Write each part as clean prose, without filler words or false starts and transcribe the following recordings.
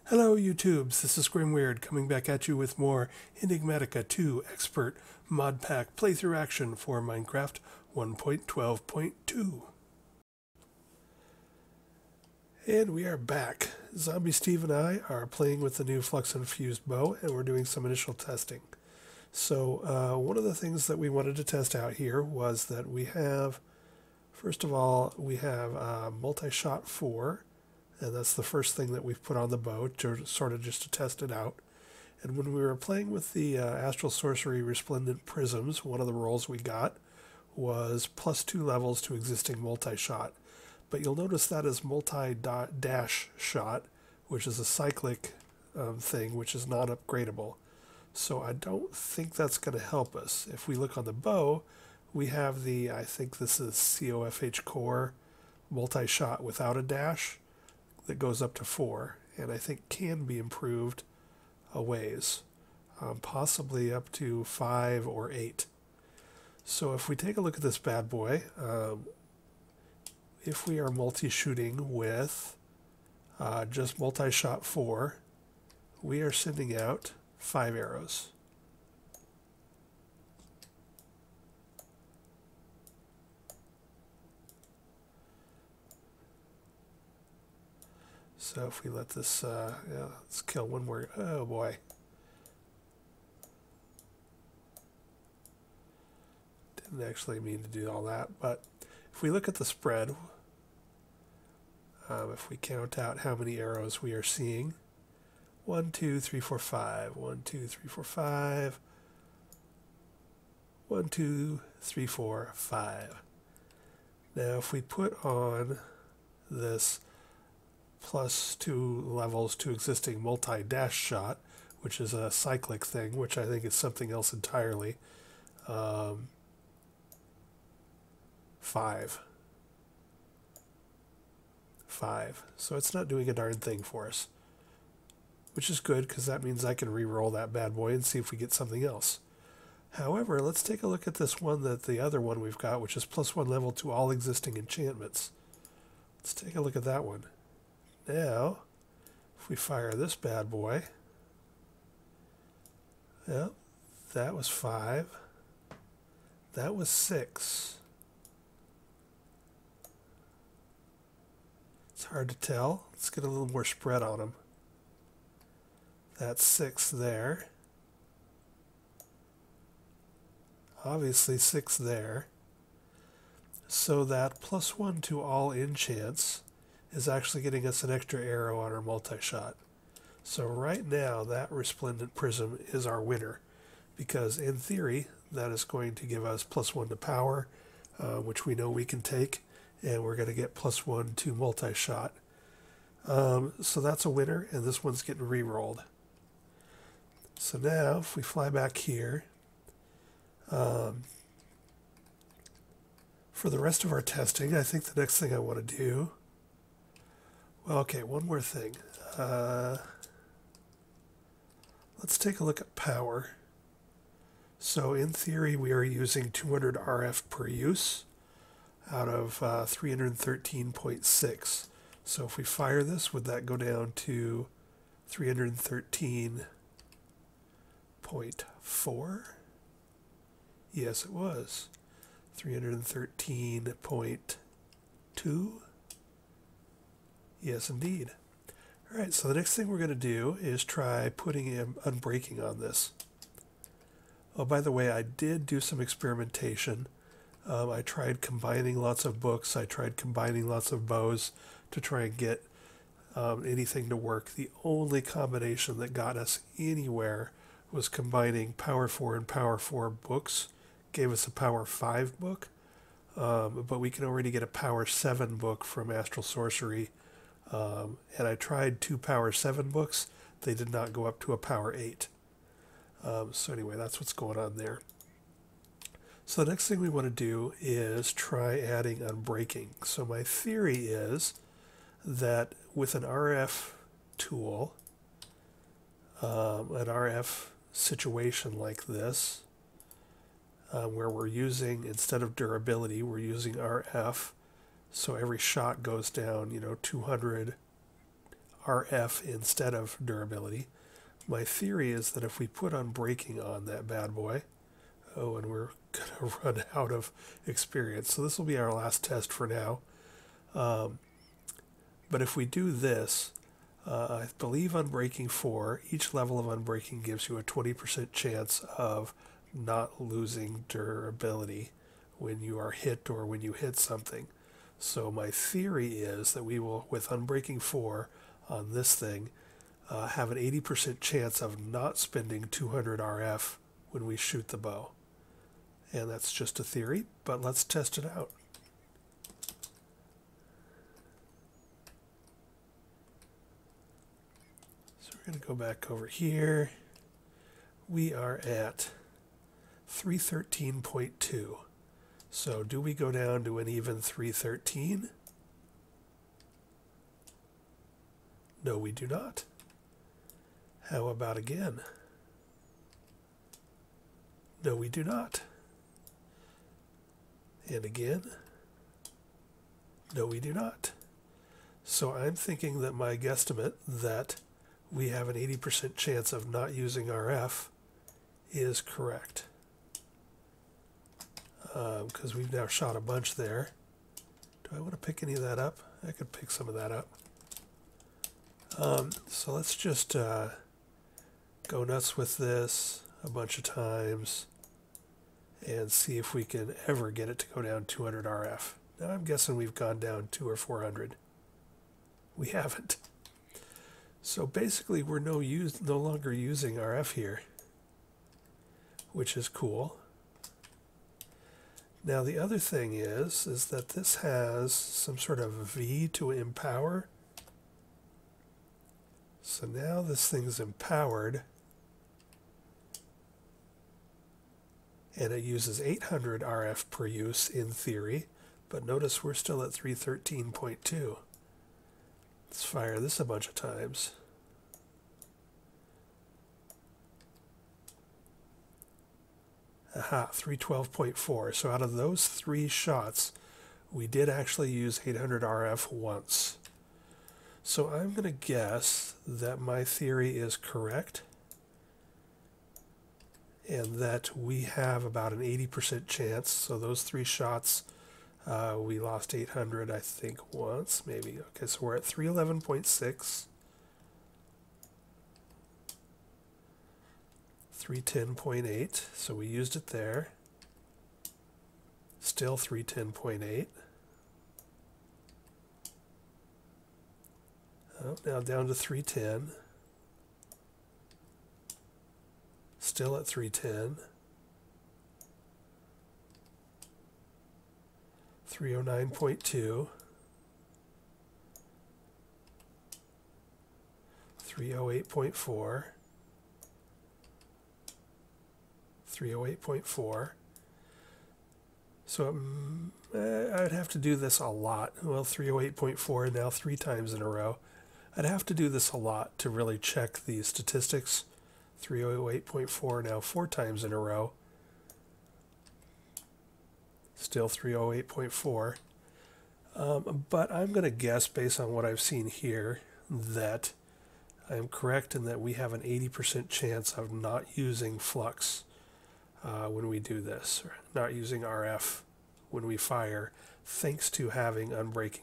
Hello YouTubes, this is Grimweird coming back at you with more Enigmatica 2 Expert Mod Pack playthrough action for Minecraft 1.12.2. And we are back. Zombie Steve and I are playing with the new Flux-Infused Bow and we're doing some initial testing. So one of the things that we wanted to test out here was that we have, first of all, we have Multishot V. And that's the first thing that we've put on the bow, sort of just to test it out. And when we were playing with the Astral Sorcery Resplendent Prisms, one of the rolls we got was +2 levels to existing multi-shot. But you'll notice that is multi-dash shot, which is a cyclic thing, which is not upgradable. So I don't think that's going to help us. If we look on the bow, we have the, I think this is COFH Core multi-shot without a dash that goes up to 4, and I think can be improved a ways, possibly up to 5 or 8. So if we take a look at this bad boy, if we are multi-shooting with just multi-shot 4, we are sending out 5 arrows. So if we let this, let's kill one more. Oh boy. Didn't actually mean to do all that, but if we look at the spread, if we count out how many arrows we are seeing, 1, 2, 3, 4, 5, 1, 2, 3, 4, 5, 1, 2, 3, 4, 5. Now if we put on this +2 levels to existing multi-dash shot, which is a cyclic thing, which I think is something else entirely. 5. So it's not doing a darn thing for us, which is good because that means I can re-roll that bad boy and see if we get something else. However, let's take a look at this one, the other one we've got, which is +1 level to all existing enchantments. Let's take a look at that one. Now, if we fire this bad boy, yeah, that was 5. That was 6. It's hard to tell. Let's get a little more spread on them. That's 6 there. Obviously 6 there. So that +1 to all enchants is actually getting us an extra arrow on our multi-shot. So right now that Resplendent Prism is our winner, because in theory that is going to give us +1 to power, which we know we can take, and we're going to get +1 to multi-shot. So that's a winner, and this one's getting re-rolled. So now if we fly back here, for the rest of our testing, I think the next thing I want to do, well, okay, one more thing. Let's take a look at power. So in theory, we are using 200 RF per use out of 313.6. So if we fire this, would that go down to 313.4? Yes, it was. 313.2? Yes, indeed. All right, so the next thing we're going to do is try putting Unbreaking on this. Oh, by the way, I did do some experimentation. I tried combining lots of books. I tried combining lots of bows to try and get anything to work. The only combination that got us anywhere was combining Power 4 and Power 4 books. Gave us a Power 5 book, but we can already get a Power 7 book from Astral Sorcery. And I tried 2 Power 7 books. They did not go up to a Power 8. So anyway, that's what's going on there. So the next thing we want to do is try adding Unbreaking. So my theory is that with an RF tool, an RF situation like this, where we're using, instead of durability, we're using RF, so every shot goes down, 200 RF instead of durability. My theory is that if we put Unbreaking on that bad boy, oh, and we're going to run out of experience. So this will be our last test for now. But if we do this, I believe Unbreaking 4, each level of Unbreaking gives you a 20% chance of not losing durability when you are hit or when you hit something. So my theory is that we will, with Unbreaking 4 on this thing, have an 80% chance of not spending 200 RF when we shoot the bow. And that's just a theory, but let's test it out. So we're going to go back over here. We are at 313.2. So do we go down to an even 313? No, we do not. How about again? No, we do not. And again? No, we do not. So I'm thinking that my guesstimate that we have an 80% chance of not using RF is correct. Because we've now shot a bunch there. Do I want to pick any of that up? I could pick some of that up. So let's just go nuts with this a bunch of times and see if we can ever get it to go down 200 RF. Now I'm guessing we've gone down 200 or 400. We haven't. So basically we're no longer using RF here, which is cool. Now the other thing is that this has some sort of V to empower. So now this thing's empowered, and it uses 800 RF per use in theory, but notice we're still at 313.2. Let's fire this a bunch of times. Aha, 312.4. So out of those 3 shots, we did actually use 800 RF once. So I'm going to guess that my theory is correct, and that we have about an 80% chance. So those 3 shots, we lost 800, I think, once, maybe. Okay, so we're at 311.6, 310.8, so we used it there. Still 310.8. Oh, now down to 310. Still at 310. 309.2. 308.4. 308.4. So I'd have to do this a lot. Well, 308.4 now 3 times in a row. I'd have to do this a lot to really check the statistics. 308.4 now 4 times in a row. Still 308.4. But I'm going to guess, based on what I've seen here, that I'm correct in that we have an 80% chance of not using flux when we do this, or not using RF when we fire, thanks to having Unbreaking.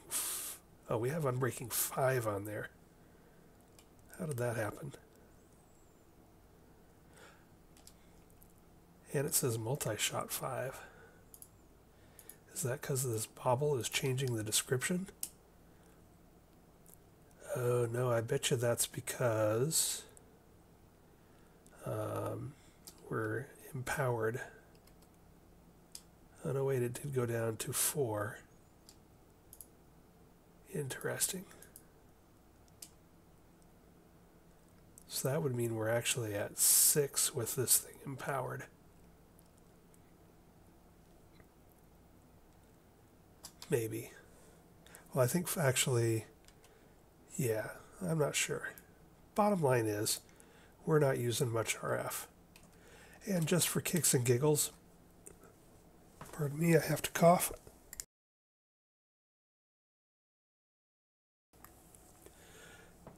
Oh, we have Unbreaking 5 on there. How did that happen? And it says Multishot 5. Is that because this bobble is changing the description? Oh no, I bet you that's because we're empowered. Oh no, wait, it did go down to 4. Interesting. So that would mean we're actually at 6 with this thing empowered. Maybe. Well, I think actually, yeah, I'm not sure. Bottom line is, we're not using much RF. And just for kicks and giggles, pardon me, I have to cough.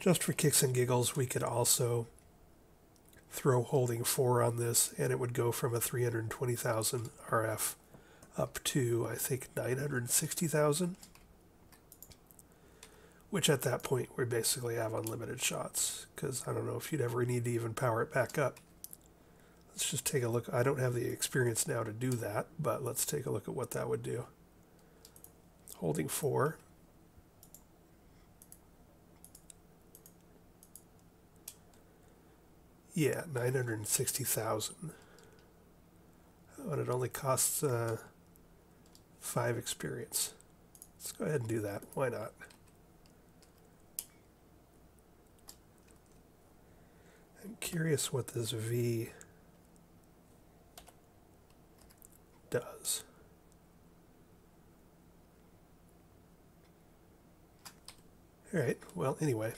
just for kicks and giggles, we could also throw holding 4 on this, and it would go from a 320,000 RF up to, I think, 960,000, which at that point we basically have unlimited shots, because I don't know if you'd ever need to even power it back up. Let's just take a look. I don't have the experience now to do that, but let's take a look at what that would do. Holding 4. Yeah, 960,000. Oh, and it only costs 5 experience. Let's go ahead and do that. Why not? I'm curious what this V does. Alright, well, anyway,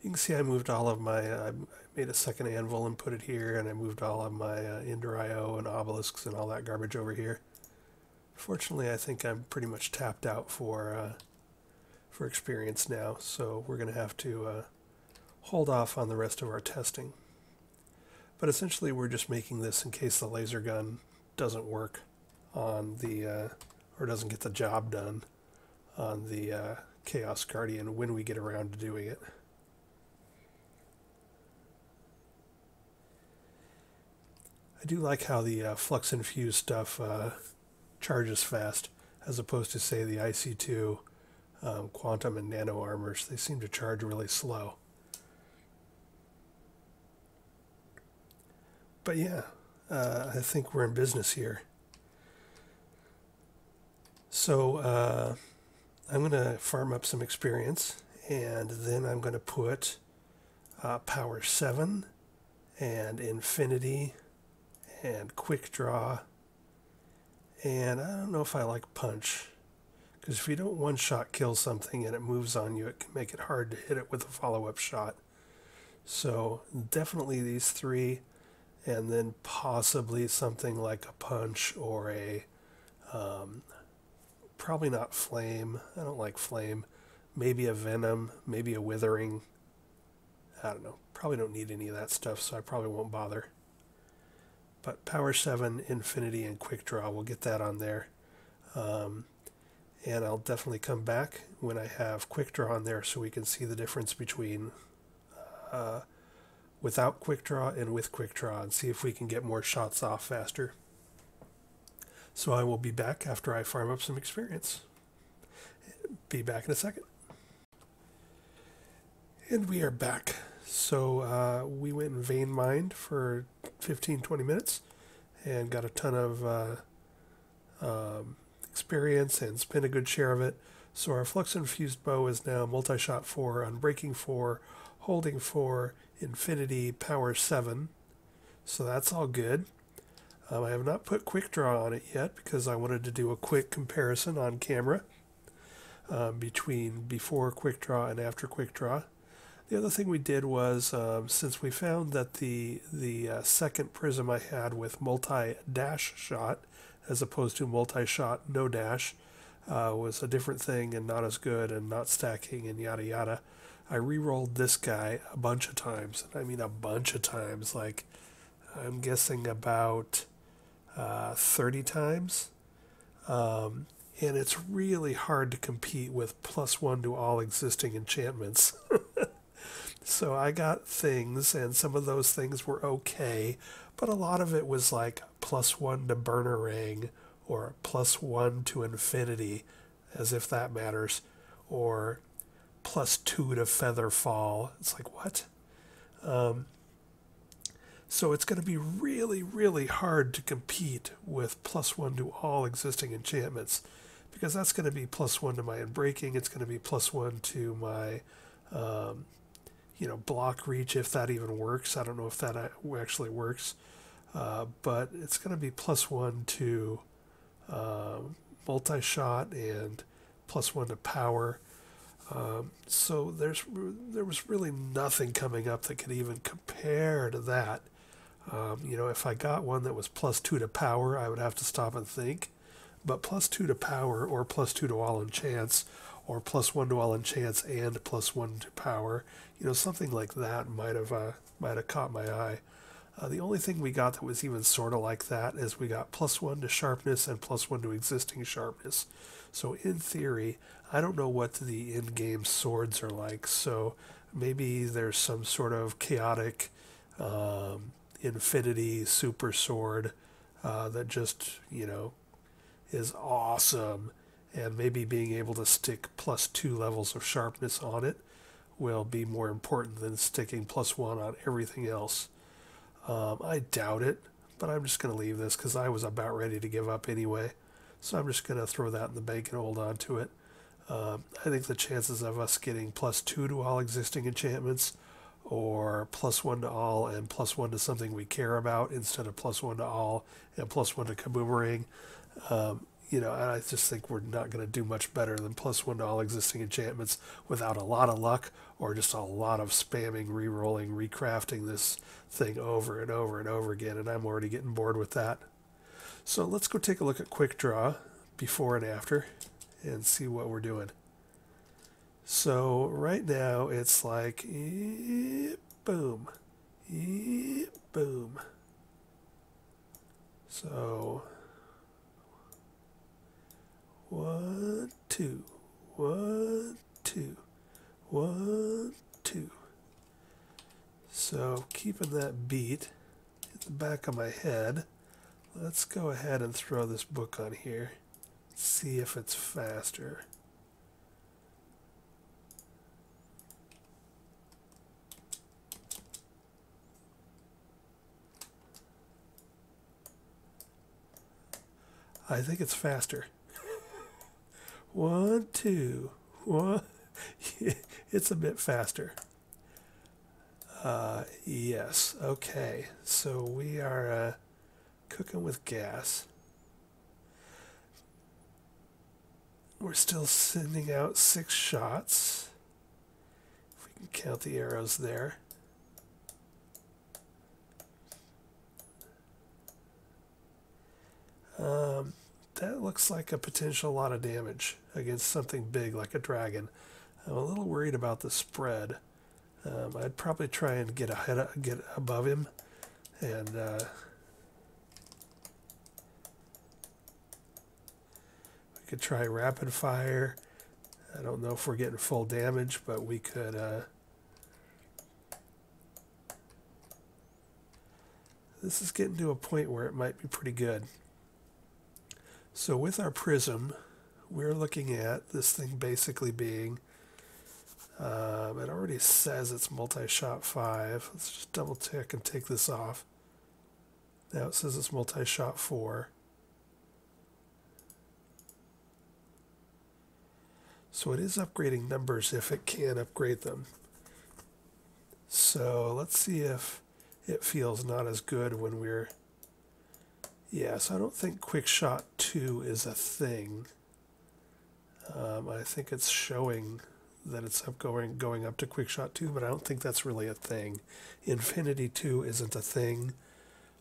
you can see I moved all of my, I made a second anvil and put it here, and I moved all of my Ender IO and obelisks and all that garbage over here. Fortunately, I think I'm pretty much tapped out for experience now, so we're going to have to hold off on the rest of our testing. But essentially, we're just making this in case the laser gun doesn't work on the, or doesn't get the job done on the Chaos Guardian when we get around to doing it. I do like how the Flux-Infused stuff charges fast, as opposed to, say, the IC2 Quantum and Nano armors. They seem to charge really slow. But yeah, I think we're in business here. So I'm going to farm up some experience, and then I'm going to put Power 7 and Infinity and Quickdraw, and I don't know if I like Punch, because if you don't one-shot kill something and it moves on you, it can make it hard to hit it with a follow-up shot. So definitely these 3, and then possibly something like a Punch or a, probably not Flame. I don't like Flame. Maybe a Venom, maybe a Withering. I don't know. Probably don't need any of that stuff, so I probably won't bother. But Power 7, Infinity, and Quickdraw, we'll get that on there. And I'll definitely come back when I have Quickdraw on there so we can see the difference between without Quickdraw and with Quickdraw, and see if we can get more shots off faster. So I will be back after I farm up some experience. Be back in a second. And we are back. So we went and vein mined for 15-20 minutes and got a ton of experience and spent a good share of it. So our Flux-Infused Bow is now Multishot 4, Unbreaking 4, Holding 4, Infinity, Power 7. So that's all good. I have not put Quickdraw on it yet because I wanted to do a quick comparison on camera between before Quickdraw and after Quickdraw. The other thing we did was, since we found that the second prism I had with multi-dash shot, as opposed to multi-shot no dash, was a different thing and not as good and not stacking and yada yada, I re-rolled this guy a bunch of times. And I mean a bunch of times, like I'm guessing about 30 times. And it's really hard to compete with +1 to all existing enchantments. So I got things, and some of those things were okay, but a lot of it was like +1 to Burnerang, or +1 to Infinity, as if that matters, or +2 to Featherfall. It's like, what? So it's going to be really, really hard to compete with +1 to all existing enchantments, because that's going to be +1 to my Unbreaking. It's going to be +1 to my block reach, if that even works. I don't know if that actually works, but it's going to be +1 to multi-shot and +1 to power. So there was really nothing coming up that could even compare to that. If I got one that was +2 to power, I would have to stop and think. But +2 to power, or +2 to all enchants, or +1 to all enchants and +1 to power. You know, something like that might have caught my eye. The only thing we got that was even sort of like that is we got +1 to sharpness and +1 to existing sharpness. So in theory, I don't know what the in-game swords are like, so maybe there's some sort of chaotic infinity super sword that just, you know, is awesome, and maybe being able to stick +2 levels of sharpness on it will be more important than sticking +1 on everything else. I doubt it, but I'm just going to leave this because I was about ready to give up anyway. So I'm just going to throw that in the bank and hold on to it. I think the chances of us getting +2 to all existing enchantments, or +1 to all and +1 to something we care about instead of +1 to all and +1 to kaboomerang, you know, I just think we're not going to do much better than +1 to all existing enchantments without a lot of luck or just a lot of spamming, re-rolling, recrafting this thing over and over and over again, and I'm already getting bored with that. So let's go take a look at Quickdraw before and after and see what we're doing. So right now it's like, boom, boom. So 1, 2, 1, 2, 1, 2. So keeping that beat in the back of my head, let's go ahead and throw this book on here, see if it's faster. I think it's faster. 1, 2, 1. It's a bit faster. Yes. Okay. So we are cooking with gas. We're still sending out 6 shots. If we can count the arrows there. That looks like a potential lot of damage against something big like a dragon. I'm a little worried about the spread. I'd probably try and get above him, and we could try rapid fire. I don't know if we're getting full damage, but we could. This is getting to a point where it might be pretty good. So with our prism, we're looking at this thing basically being, it already says it's Multishot V. Let's just double check and take this off. Now it says it's Multishot IV. So it is upgrading numbers if it can upgrade them. So let's see if it feels not as good when we're... Yeah, so I don't think Quickshot 2 is a thing. I think it's showing that it's going up to Quickshot 2, but I don't think that's really a thing. Infinity 2 isn't a thing.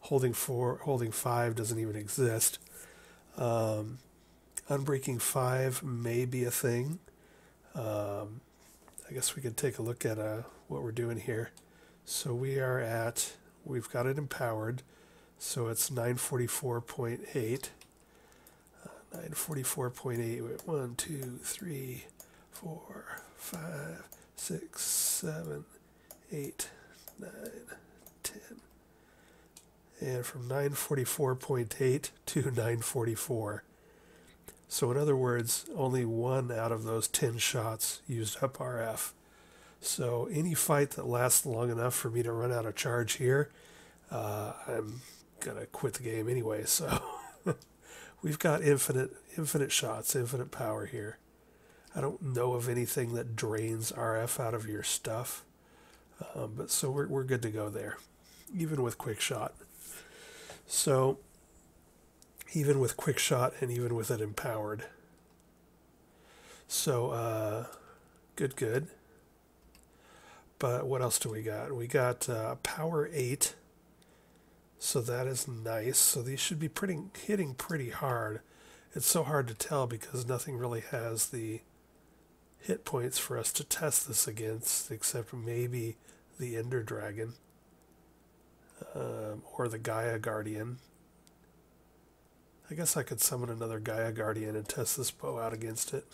Holding 5 doesn't even exist. Unbreaking 5 may be a thing. I guess we could take a look at what we're doing here. So we've got it empowered. So it's 944.8. 944.8. 1, 2, 3, 4, 5, 6, 7, 8, 9, 10. And from 944.8 to 944. So in other words, only 1 out of those 10 shots used up RF. So any fight that lasts long enough for me to run out of charge here, I'm gonna quit the game anyway. So we've got infinite shots, infinite power here. I don't know of anything that drains RF out of your stuff, but so we're good to go there, even with quick shot. So even with quick shot and even with it empowered. So good. But what else do we got? We got power 8. So that is nice. So these should be hitting pretty hard. It's so hard to tell because nothing really has the hit points for us to test this against, except maybe the Ender Dragon or the Gaia Guardian. I guess I could summon another Gaia Guardian and test this bow out against it.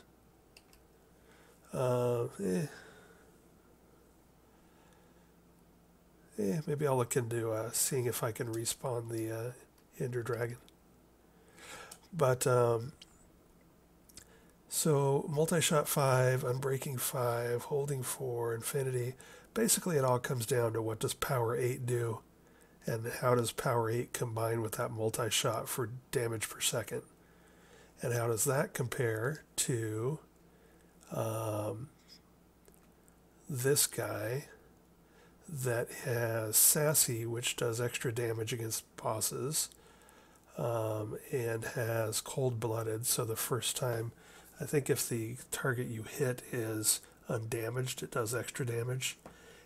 Maybe I'll look into seeing if I can respawn the Ender Dragon. But, so Multishot V, Unbreaking V, Holding 4, Infinity. Basically it all comes down to what does Power 8 do, and how does Power 8 combine with that multi-shot for damage per second. And how does that compare to this guy that has Sassy, which does extra damage against bosses, and has Cold-Blooded, so the first time, I think if the target you hit is undamaged, it does extra damage.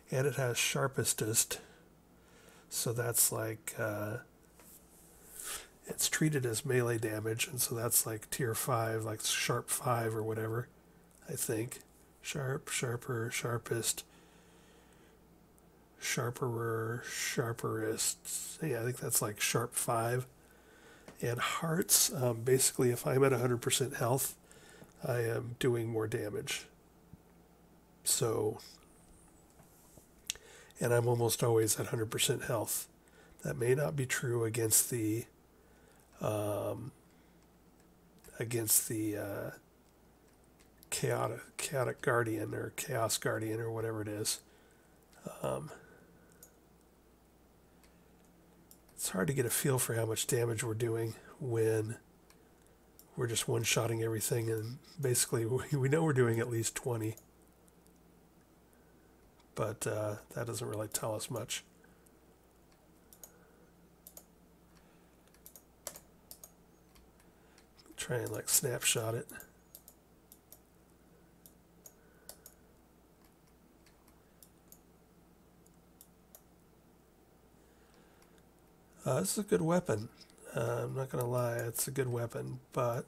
And it has Sharpestest, so that's like, it's treated as melee damage, and so that's like tier 5, like Sharp 5 or whatever, I think. Sharp, Sharper, Sharpest, Sharperer, Sharperest. Yeah, I think that's like Sharp 5. And Hearts, basically if I'm at 100% health, I am doing more damage. So, and I'm almost always at 100% health. That may not be true against the chaotic guardian or chaos guardian or whatever it is. It's hard to get a feel for how much damage we're doing when we're just one-shotting everything, and basically we know we're doing at least 20, but that doesn't really tell us much. Try and like snapshot it. This is a good weapon. I'm not going to lie, it's a good weapon, but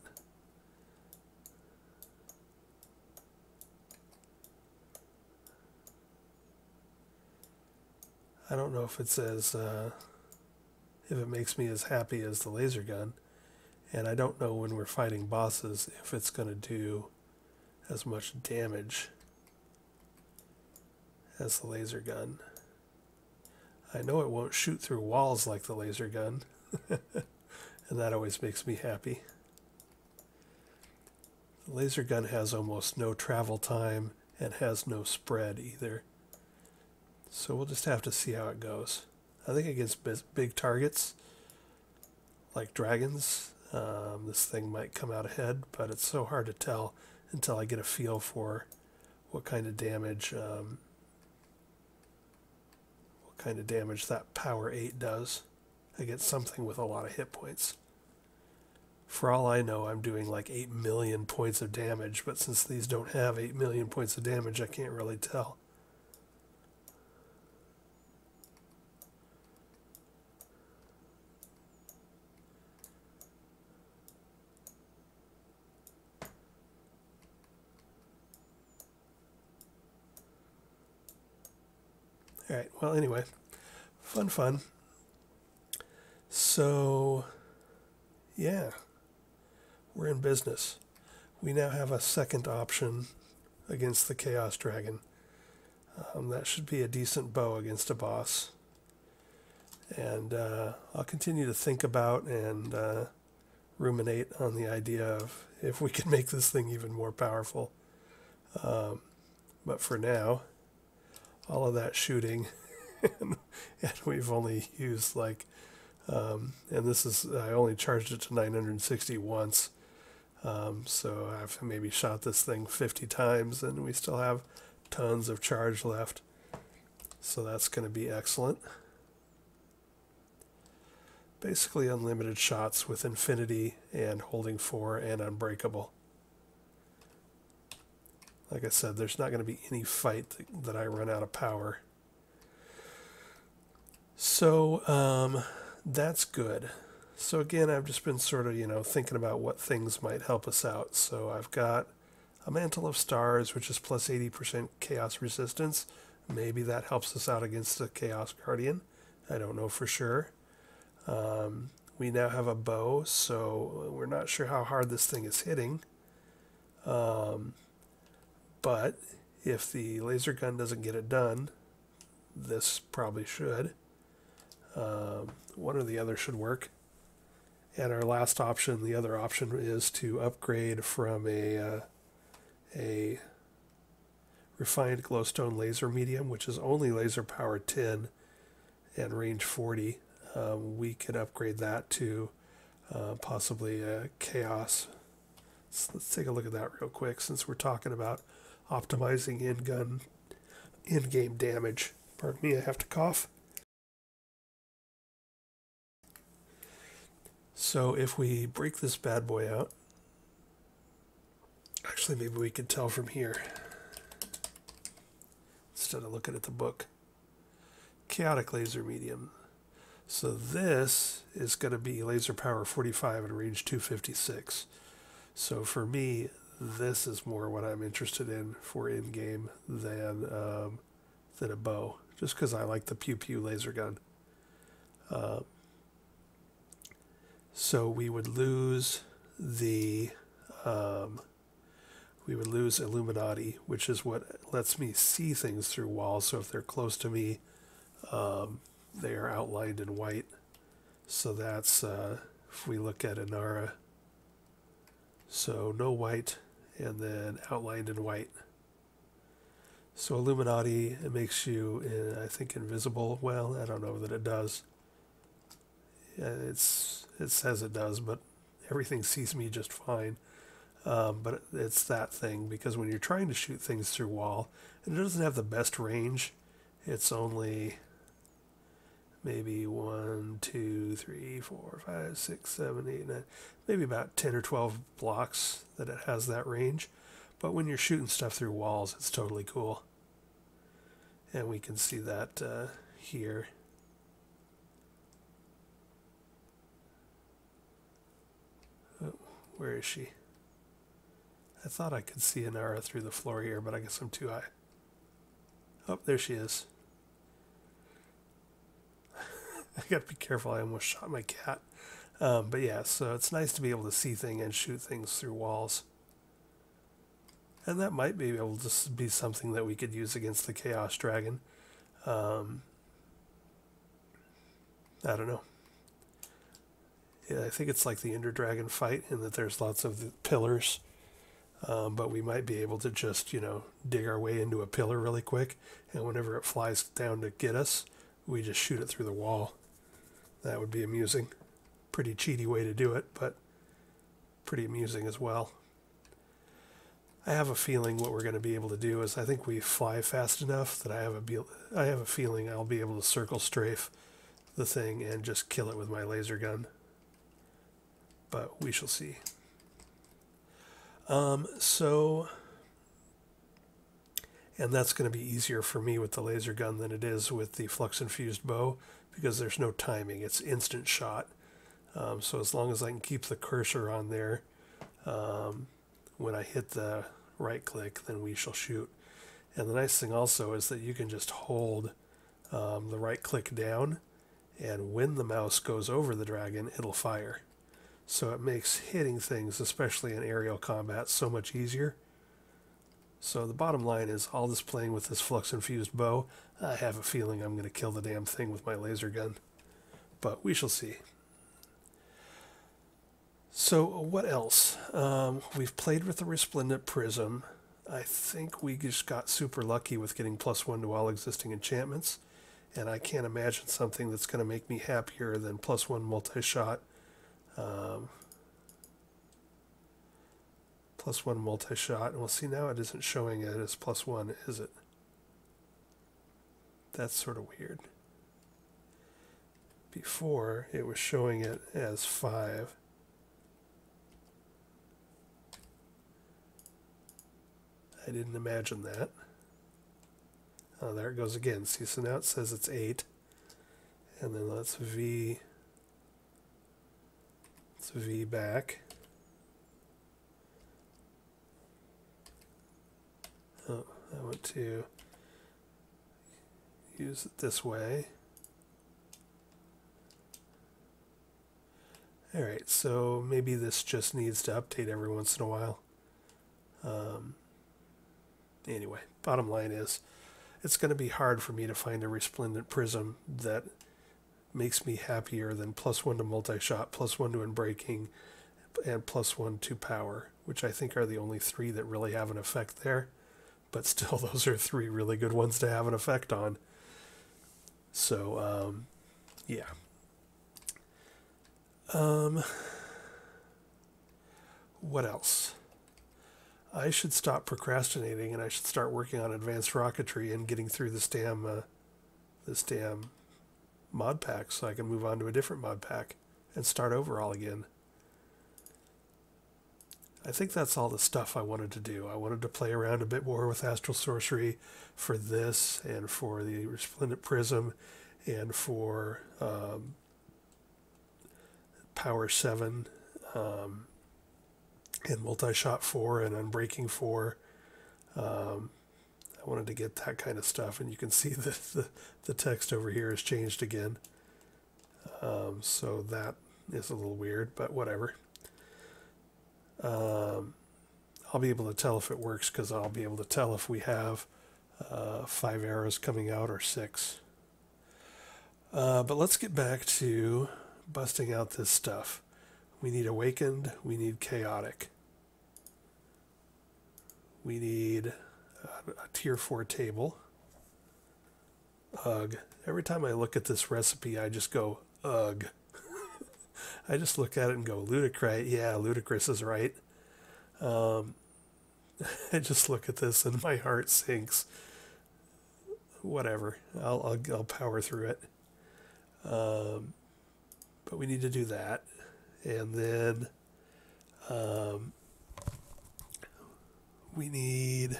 I don't know if it's as if it makes me as happy as the laser gun, and I don't know when we're fighting bosses if it's going to do as much damage as the laser gun. I know it won't shoot through walls like the laser gun, and that always makes me happy. The laser gun has almost no travel time and has no spread either. So we'll just have to see how it goes. I think against big targets, like dragons, this thing might come out ahead, but it's so hard to tell until I get a feel for what kind of damage that Power 8 does against something with a lot of hit points. For all I know, I'm doing like 8 million points of damage, but since these don't have 8 million points of damage, I can't really tell. Alright, well anyway, fun. So, yeah, we're in business. We now have a second option against the Chaos Dragon. That should be a decent bow against a boss. And I'll continue to think about and ruminate on the idea of if we can make this thing even more powerful. But for now, all of that shooting, and we've only used like, and this is, I only charged it to 960 once, so I've maybe shot this thing 50 times, and we still have tons of charge left, so that's going to be excellent. Basically unlimited shots with Infinity and Holding 4 and Unbreakable. Like I said, there's not going to be any fight that I run out of power. So, that's good. So again, I've just been sort of, thinking about what things might help us out. So I've got a Mantle of Stars, which is plus 80% chaos resistance. Maybe that helps us out against the Chaos Guardian. I don't know for sure. We now have a bow, so we're not sure how hard this thing is hitting. But if the laser gun doesn't get it done, this probably should. One or the other should work. And our last option, the other option, is to upgrade from a refined glowstone laser medium, which is only laser power 10 and range 40. We could upgrade that to possibly a chaos. So let's take a look at that real quick, since we're talking about optimizing in-game damage. Pardon me, I have to cough. So if we break this bad boy out, actually maybe we can tell from here instead of looking at the book. Chaotic laser medium. So this is going to be laser power 45 and range 256. So for me, this is more what I'm interested in for in-game than a bow, just because I like the pew-pew laser gun. So we would lose the Illuminati, which is what lets me see things through walls. So if they're close to me, they are outlined in white. So that's if we look at Inara. So no white, and then outlined in white. So Illuminati, it makes you, I think, invisible. Well, I don't know that it does. It says it does, but everything sees me just fine. But it's that thing, because when you're trying to shoot things through wall, and it doesn't have the best range, it's only maybe 1, 2, 3, 4, 5, 6, 7, 8, 9, maybe about 10 or 12 blocks that it has that range. But when you're shooting stuff through walls, it's totally cool. And we can see that here. Oh, where is she? I thought I could see Inara through the floor here, but I guess I'm too high. Oh, there she is. I gotta be careful, I almost shot my cat. But yeah, so it's nice to be able to see things and shoot things through walls. And that might be able to be something that we could use against the Chaos Dragon. I don't know. Yeah, I think it's like the Ender Dragon fight, in that there's lots of pillars. But we might be able to just, dig our way into a pillar really quick, and whenever it flies down to get us, we just shoot it through the wall. That would be amusing. Pretty cheaty way to do it, but pretty amusing as well. I have a feeling what we're going to be able to do is, I think we fly fast enough that I have a feeling I'll be able to circle strafe the thing and just kill it with my laser gun. But we shall see. And that's going to be easier for me with the laser gun than it is with the Flux-Infused Bow, because there's no timing. It's instant shot. So as long as I can keep the cursor on there, when I hit the right click, then we shall shoot. And the nice thing also is that you can just hold the right click down, and when the mouse goes over the dragon, it'll fire. So it makes hitting things, especially in aerial combat, so much easier. So the bottom line is, all this playing with this Flux-Infused Bow, I have a feeling I'm going to kill the damn thing with my laser gun. But we shall see. So what else? We've played with the Resplendent Prism. I think we just got super lucky with getting +1 to all existing enchantments. And I can't imagine something that's going to make me happier than +1 multi-shot. +1 multi-shot. And we'll see, now it isn't showing it as +1, is it? That's sort of weird. Before, it was showing it as 5. I didn't imagine that. Oh, there it goes again. See, so now it says it's 8. And then let's V back. Oh, I want to use it this way. Alright, so maybe this just needs to update every once in a while. Anyway, bottom line is, it's going to be hard for me to find a resplendent prism that makes me happier than +1 to multi-shot, +1 to unbreaking, and +1 to power, which I think are the only three that really have an effect there. But still, those are three really good ones to have an effect on. So, yeah. What else? I should stop procrastinating and I should start working on advanced rocketry and getting through this damn mod pack so I can move on to a different mod pack and start over all again. I think that's all the stuff I wanted to do. I wanted to play around a bit more with Astral Sorcery for this and for the Resplendent Prism and for Power 7 and Multishot 4 and Unbreaking 4. I wanted to get that kind of stuff, and you can see that the text over here has changed again. So that is a little weird, but whatever. I'll be able to tell if it works because I'll be able to tell if we have 5 arrows coming out or 6. But let's get back to busting out this stuff. We need Awakened, we need Chaotic. We need a tier 4 table. Ugh. Every time I look at this recipe, I just go, ugh. I just look at it and go, ludicrous. Yeah, ludicrous is right. I just look at this and my heart sinks. Whatever. I'll power through it. But we need to do that. And then we need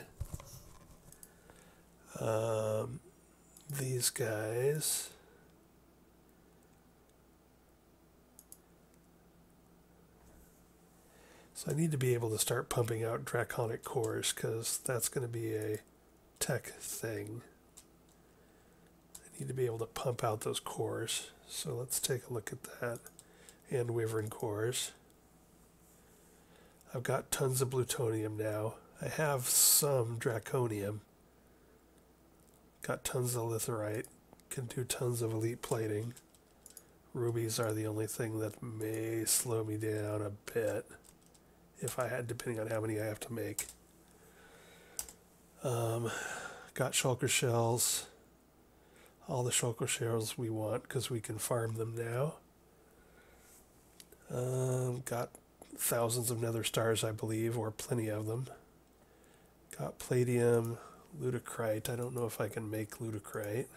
these guys. So I need to be able to start pumping out draconic cores because that's going to be a tech thing. I need to be able to pump out those cores. So let's take a look at that. And wyvern cores. I've got tons of plutonium now. I have some draconium. Got tons of litherite. Can do tons of elite plating. Rubies are the only thing that may slow me down a bit. If I had, depending on how many I have to make. Got shulker shells. All the shulker shells we want because we can farm them now. Got thousands of nether stars, I believe, or plenty of them. Got palladium, ludicrite. I don't know if I can make ludicrite.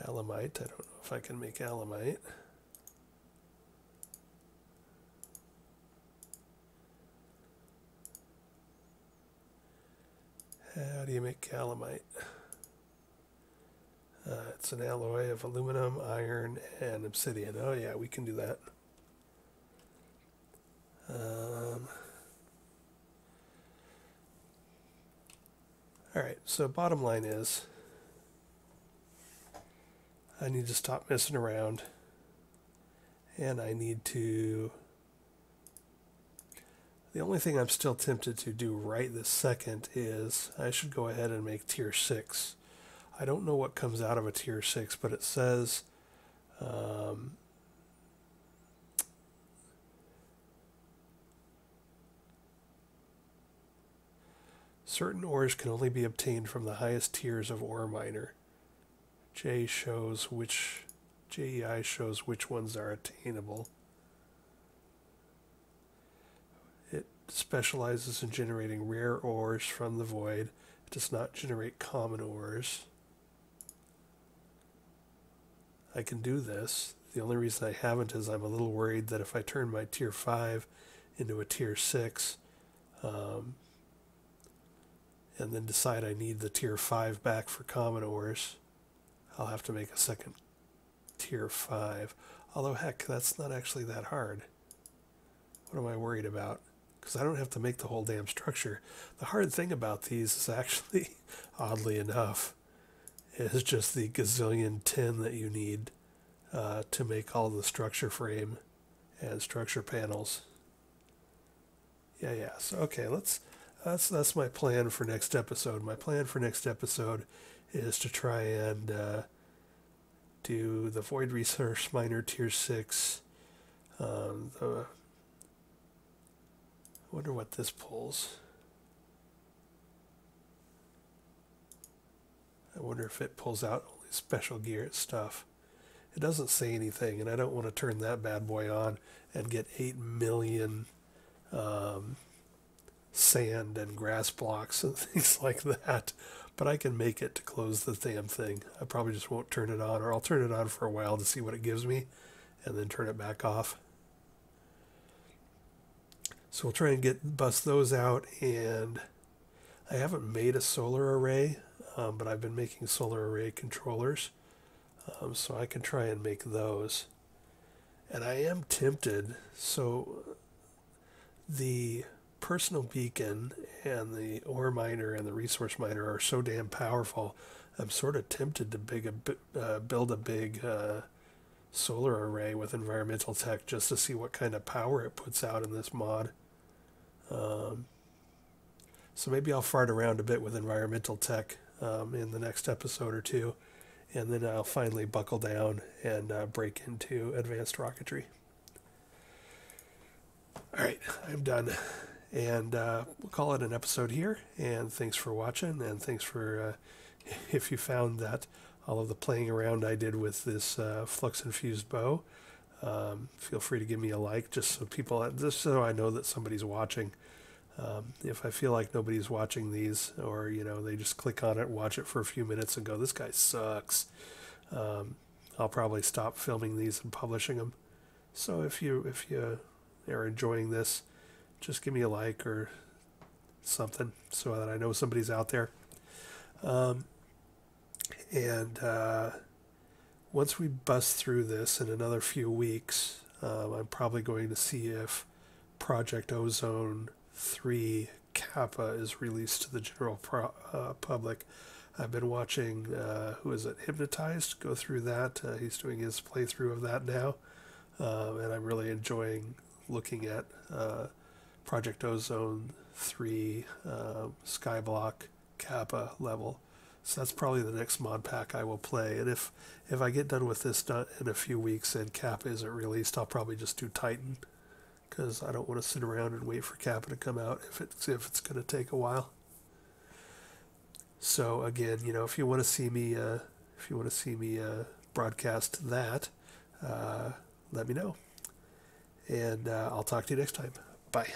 Alamite. I don't know if I can make alamite. How do you make calamite? It's an alloy of aluminum, iron, and obsidian. Oh yeah, we can do that. Alright, so bottom line is, I need to stop messing around, and I need to... The only thing I'm still tempted to do right this second is I should go ahead and make tier 6. I don't know what comes out of a tier 6, but it says certain ores can only be obtained from the highest tiers of ore miner. JEI shows which ones are attainable. It specializes in generating rare ores from the void. It does not generate common ores. I can do this. The only reason I haven't is I'm a little worried that if I turn my tier 5 into a tier 6 and then decide I need the tier 5 back for common ores, I'll have to make a second tier 5. Although, heck, that's not actually that hard. What am I worried about? because I don't have to make the whole damn structure. The hard thing about these is actually, oddly enough, is just the gazillion tin that you need to make all the structure frame and structure panels. Yeah. So okay, that's my plan for next episode. My plan for next episode is to try and do the Void Resource Miner Tier 6. I wonder what this pulls. I wonder if it pulls out only special gear stuff. It doesn't say anything, and I don't want to turn that bad boy on and get 8 million sand and grass blocks and things like that. But I can make it to close the damn thing. I probably just won't turn it on, or I'll turn it on for a while to see what it gives me and then turn it back off. So we'll try and bust those out, and I haven't made a solar array, but I've been making solar array controllers, so I can try and make those. And I am tempted, so the personal beacon and the ore miner and the resource miner are so damn powerful, I'm sort of tempted to build a big solar array with environmental tech just to see what kind of power it puts out in this mod. So maybe I'll fart around a bit with environmental tech in the next episode or two, and then I'll finally buckle down and break into advanced rocketry. All right, I'm done. And we'll call it an episode here, and thanks for watching, and thanks for, if you found that all of the playing around I did with this Flux-Infused Bow, feel free to give me a like, just so I know that somebody's watching. If I feel like nobody's watching these, or, they just click on it, watch it for a few minutes and go, this guy sucks, I'll probably stop filming these and publishing them. So if you are enjoying this, just give me a like or something so that I know somebody's out there. And once we bust through this in another few weeks, I'm probably going to see if Project Ozone 3 Kappa is released to the general public. I've been watching, who is it, Hypnotized, go through that. He's doing his playthrough of that now. And I'm really enjoying looking at Project Ozone 3 Skyblock Kappa level. So that's probably the next mod pack I will play. And if I get done with this in a few weeks and Kappa isn't released, I'll probably just do Titan, because I don't want to sit around and wait for Kappa to come out if it's going to take a while. So again, if you want to see me broadcast that, let me know. And I'll talk to you next time. Bye.